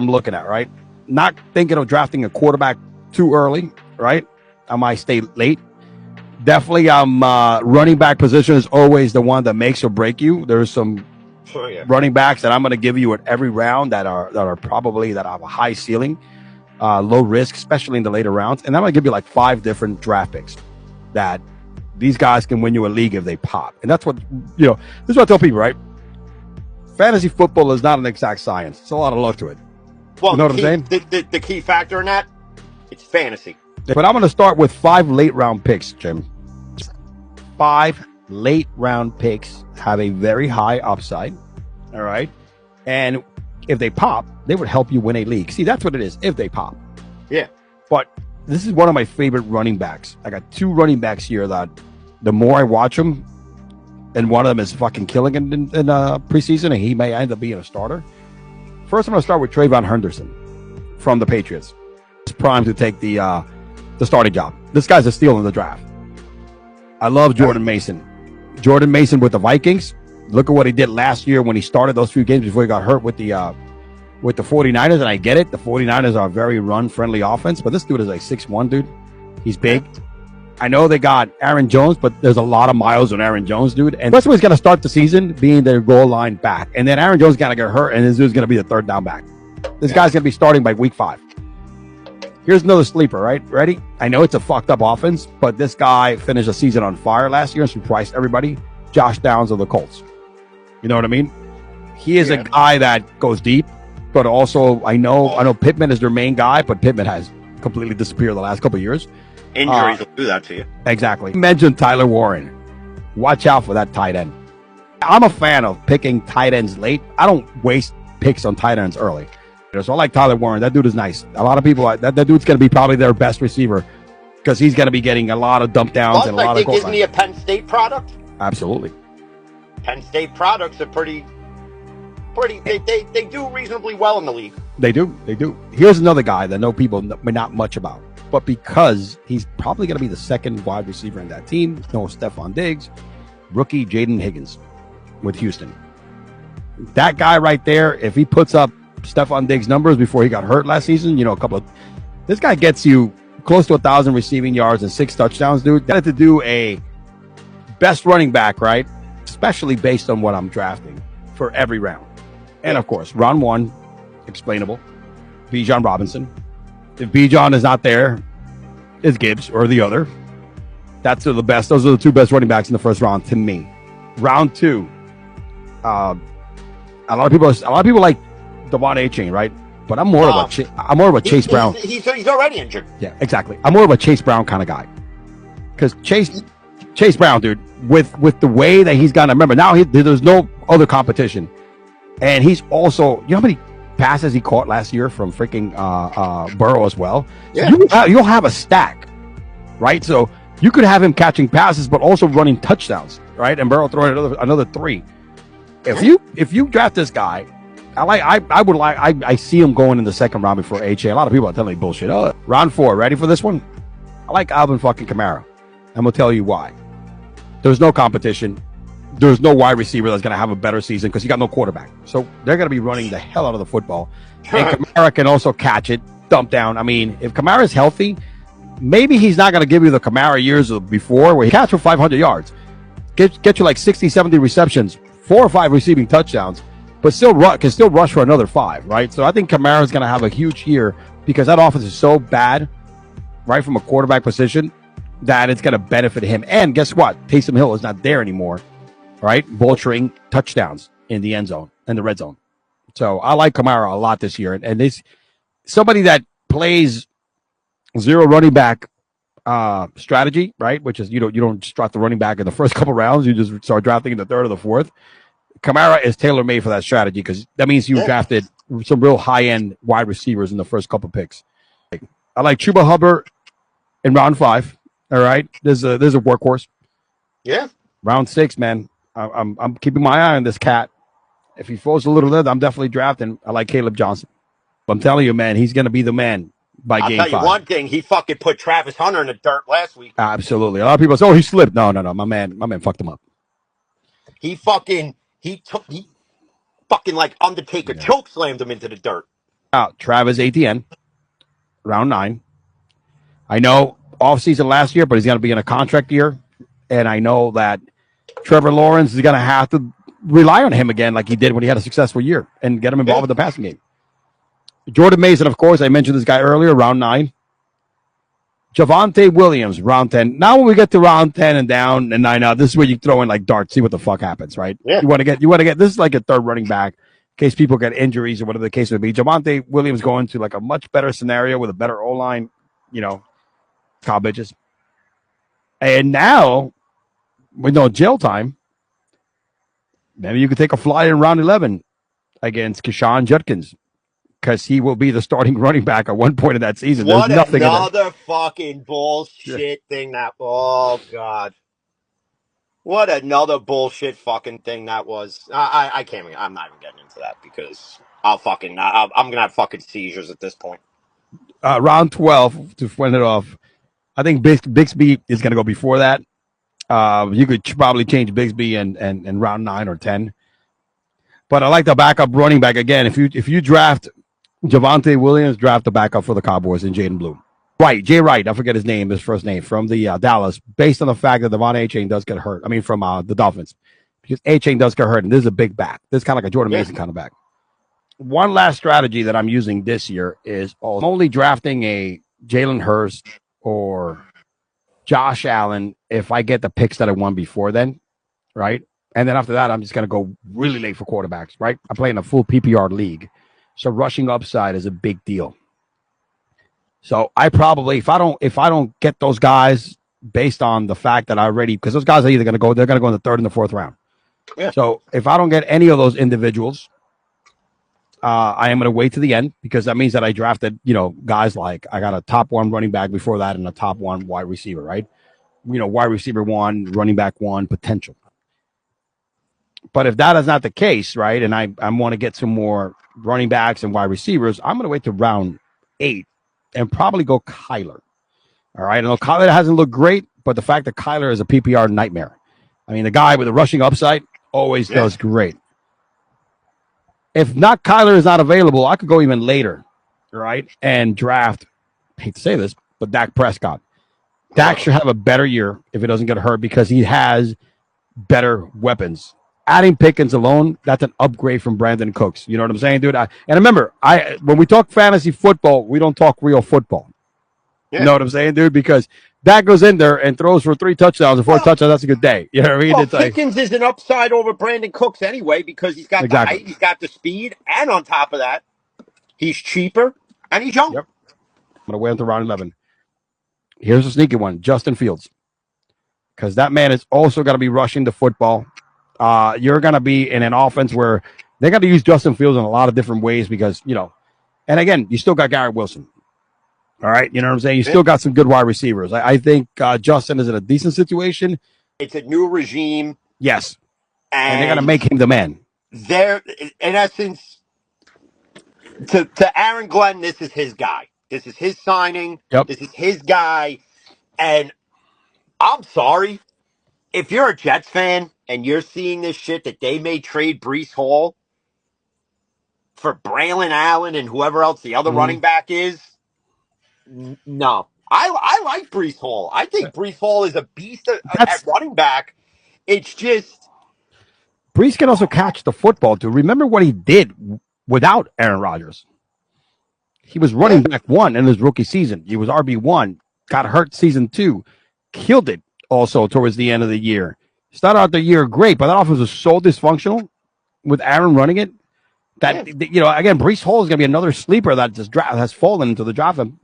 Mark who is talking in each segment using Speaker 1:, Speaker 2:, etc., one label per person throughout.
Speaker 1: I'm looking at, right? Not thinking of drafting a quarterback too early, right? I might stay late. Definitely, running back position is always the one that makes or break you. There's some running backs that I'm going to give you at every round that are probably that have a high ceiling, low risk, especially in the later rounds. And I'm going to give you like 5 different draft picks that these guys can win you a league if they pop. And that's what, this is what I tell people, right? Fantasy football is not an exact science. It's a lot of luck to it.
Speaker 2: Well,
Speaker 1: you know what I'm saying?
Speaker 2: The key factor in that, it's fantasy.
Speaker 1: But I'm going to start with 5 late round picks, Jim. 5 late round picks have a very high upside. All right. And if they pop, they would help you win a league. See, that's what it is. If they pop.
Speaker 2: Yeah.
Speaker 1: But this is one of my favorite running backs. I got 2 running backs here that the more I watch them, and one of them is fucking killing in preseason, and he may end up being a starter. First, I'm going to start with Trayvon Henderson from the Patriots. He's primed to take the starting job. This guy's a steal in the draft. I love Jordan Mason. Jordan Mason with the Vikings. Look at what he did last year when he started those few games before he got hurt with the 49ers. And I get it. The 49ers are a very run-friendly offense, but this dude is like 6'1", dude. He's big. I know they got Aaron Jones, but there's a lot of miles on Aaron Jones, dude. And that's where he's going to start the season, being their goal line back. And then Aaron Jones is going to get hurt, and this dude's going to be the third down back. This guy's going to be starting by week 5. Here's another sleeper, right? Ready? I know it's a fucked up offense, but this guy finished the season on fire last year and surprised everybody. Josh Downs of the Colts. You know what I mean? He is a guy that goes deep, but also I know Pittman is their main guy, but Pittman has completely disappeared the last couple of years.
Speaker 2: Injuries will do that to you.
Speaker 1: Exactly. You mentioned Tyler Warren. Watch out for that tight end. I'm a fan of picking tight ends late. I don't waste picks on tight ends early. So I like Tyler Warren. That dude is nice. A lot of people, that dude's going to be probably their best receiver because he's going to be getting a lot of dump downs and a lot of goal lines.
Speaker 2: Isn't he a Penn State product?
Speaker 1: Absolutely.
Speaker 2: Penn State products are pretty. They do reasonably well in the league.
Speaker 1: They do. Here's another guy that no people may not much about, but because he's probably going to be the second wide receiver in that team, no Stephon Diggs, rookie Jaden Higgins with Houston. That guy right there, if he puts up Stephon Diggs numbers before he got hurt last season, this guy gets you close to 1,000 receiving yards and 6 touchdowns, dude. Got to do a best running back, right? Especially based on what I'm drafting for every round. And of course, round 1, explainable, Bijan Robinson. If Bijan is not there, it's Gibbs or the other. That's the best. Those are the 2 best running backs in the first round to me. Round 2, a lot of people like Devon A-Chain, right? But I'm more of a Chase Brown.
Speaker 2: He's already injured.
Speaker 1: Yeah, exactly. I'm more of a Chase Brown kind of guy. Because Chase Brown, dude, with the way that he's gonna remember now, there's no other competition, and he's also, you know how many passes he caught last year from freaking Burrow as well.
Speaker 2: Yeah,
Speaker 1: so you'll have a stack, right? So you could have him catching passes, but also running touchdowns, right? And Burrow throwing another 3. If you draft this guy, I see him going in the second round before HA. A lot of people are telling me bullshit. Oh, round 4, ready for this one? I like Alvin fucking Kamara. I'm gonna tell you why. There's no competition. There's no wide receiver that's gonna have a better season because you got no quarterback. So they're gonna be running the hell out of the football. And Kamara can also catch it, dump down. I mean, if Kamara's healthy, maybe he's not gonna give you the Kamara years of before where he catch for 500 yards, get you like 60, 70 receptions, 4 or 5 receiving touchdowns. But can still rush for another 5, right? So I think Kamara's going to have a huge year because that offense is so bad, right, from a quarterback position, that it's going to benefit him. And guess what? Taysom Hill is not there anymore, right? Vulturing touchdowns in the end zone, in the red zone. So I like Kamara a lot this year. And this somebody that plays 0 running back strategy, right? Which is you don't just draft the running back in the first couple rounds. You just start drafting in the 3rd or the 4th. Kamara is tailor-made for that strategy because that means you drafted some real high-end wide receivers in the first couple picks. I like Chuba Hubbard in round 5. All right, there's a workhorse.
Speaker 2: Yeah.
Speaker 1: Round 6, man. I'm keeping my eye on this cat. If he falls a little bit, I'm definitely drafting. I like Caleb Johnson. I'm telling you, man, he's going to be the man by game 5.
Speaker 2: I'll tell you one thing: he fucking put Travis Hunter in the dirt last week.
Speaker 1: Absolutely. A lot of people say, "Oh, he slipped." No. My man fucked him up.
Speaker 2: He fucking like Undertaker choke slammed him into the dirt.
Speaker 1: Travis Etienne, round 9. I know offseason last year, but he's going to be in a contract year. And I know that Trevor Lawrence is going to have to rely on him again like he did when he had a successful year and get him involved with the passing game. Jordan Mason, of course, I mentioned this guy earlier, round 9. Javonte Williams, round 10. Now when we get to round 10 and down and 9 out, this is where you throw in like darts, see what the fuck happens, right?
Speaker 2: Yeah.
Speaker 1: You want to get this is like a third running back in case people get injuries or whatever the case may be. Javonte Williams going to like a much better scenario with a better O-line, cow bitches. And now with no jail time, maybe you could take a flyer in round 11 against Keshawn Judkins because he will be the starting running back at one point in that season.
Speaker 2: What
Speaker 1: There's nothing
Speaker 2: another fucking bullshit thing that. Oh God. What another bullshit fucking thing that was. I can't even. I'm not even getting into that because I'm gonna have fucking seizures at this point.
Speaker 1: Round 12 to finish it off. I think Bixby is going to go before that. You could probably change Bixby in round 9 or 10. But I like the backup running back again. If you draft Javonte Williams, draft the backup for the Cowboys in Jaden Blue. Right, Jay Wright, I forget his first name, from the Dallas, based on the fact that Devon A-Chain does get hurt. I mean, from the Dolphins. Because A-Chain does get hurt, and this is a big back. This is kind of like a Jordan Mason kind of back. One last strategy that I'm using this year is I'm only drafting a Jalen Hurst or Josh Allen if I get the picks that I won before then, right? And then after that, I'm just going to go really late for quarterbacks, right? I'm playing a full PPR league. So rushing upside is a big deal. So I probably, if I don't get those guys based on the fact that I already, because those guys are either they're going to go in the 3rd and the 4th round.
Speaker 2: Yeah.
Speaker 1: So if I don't get any of those individuals, I am going to wait to the end because that means that I drafted, guys like I got a top 1 running back before that and a top 1 wide receiver, right? Wide receiver 1, running back 1, potential. But if that is not the case, right, and I want to get some more running backs and wide receivers, I'm going to wait to round 8 and probably go Kyler. All right. I know Kyler hasn't looked great, but the fact that Kyler is a PPR nightmare. I mean, the guy with the rushing upside always does great. If not, Kyler is not available, I could go even later, right, and draft, I hate to say this, but Dak Prescott. Dak should have a better year if he doesn't get hurt because he has better weapons. Adding Pickens alone, that's an upgrade from Brandon Cooks. You know what I'm saying, dude? And remember, when we talk fantasy football, we don't talk real football. Yeah. You know what I'm saying, dude? Because Dak goes in there and throws for 3 touchdowns and 4 touchdowns. That's a good day. You know what I mean?
Speaker 2: Well, Pickens is an upside over Brandon Cooks anyway because he's got the height, he's got the speed, and on top of that, he's cheaper and he's young.
Speaker 1: Yep. I'm going to wait until round 11. Here's a sneaky one, Justin Fields. Because that man is also going to be rushing the football. You're going to be in an offense where they're going to use Justin Fields in a lot of different ways because, and again, you still got Garrett Wilson. All right. You know what I'm saying? You still got some good wide receivers. I think Justin is in a decent situation.
Speaker 2: It's a new regime.
Speaker 1: Yes. And they're going to make him the man.
Speaker 2: They're, in essence, to Aaron Glenn, this is his guy. This is his signing.
Speaker 1: Yep.
Speaker 2: This is his guy. And I'm sorry. If you're a Jets fan and you're seeing this shit that they may trade Breece Hall for Braylon Allen and whoever else the other running back is, no. I like Breece Hall. I think Breece Hall is a beast at running back. It's just...
Speaker 1: Breece can also catch the football, too. Remember what he did without Aaron Rodgers. He was running back 1 in his rookie season. He was RB1, got hurt season 2, killed it also towards the end of the year. Started out the year great, but that offense was so dysfunctional with Aaron running it that, again, Breece Hall is going to be another sleeper that just has fallen into the draft. And,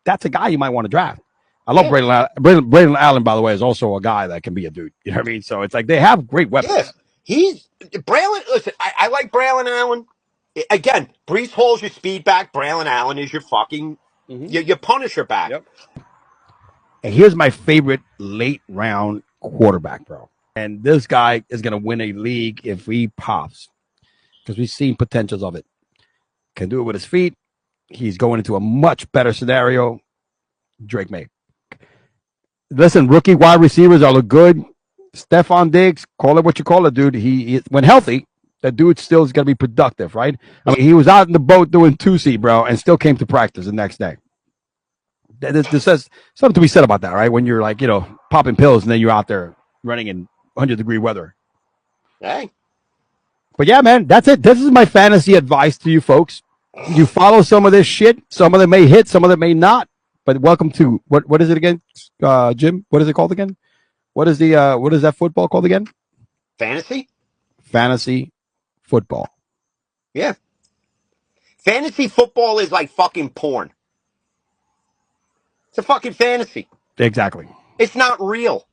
Speaker 1: that's a guy you might want to draft. I love Braylon Allen, by the way, is also a guy that can be a dude. You know what I mean? So it's like they have great weapons.
Speaker 2: Yeah. He's Braylon. Listen, I like Braylon Allen. Again, Breece Hall's your speed back. Braylon Allen is your fucking your Punisher back.
Speaker 1: Yep. And here's my favorite late round quarterback, bro. And this guy is going to win a league if he pops because we've seen potentials of it. Can do it with his feet. He's going into a much better scenario. Drake May. Listen, rookie wide receivers all look good. Stephon Diggs, call it what you call it, dude. He when healthy, That dude still is going to be productive, right? I mean, he was out in the boat doing 2C, bro, and still came to practice the next day. This says something to be said about that, right? When you're like, popping pills and then you're out there running in 100-degree weather.
Speaker 2: Hey.
Speaker 1: But yeah, man, that's it. This is my fantasy advice to you folks. You follow some of this shit. Some of them may hit, some of them may not. But welcome to what is it again, Jim? What is it called again? What is that football called again?
Speaker 2: Fantasy?
Speaker 1: Fantasy football.
Speaker 2: Yeah. Fantasy football is like fucking porn. It's a fucking fantasy.
Speaker 1: Exactly.
Speaker 2: It's not real.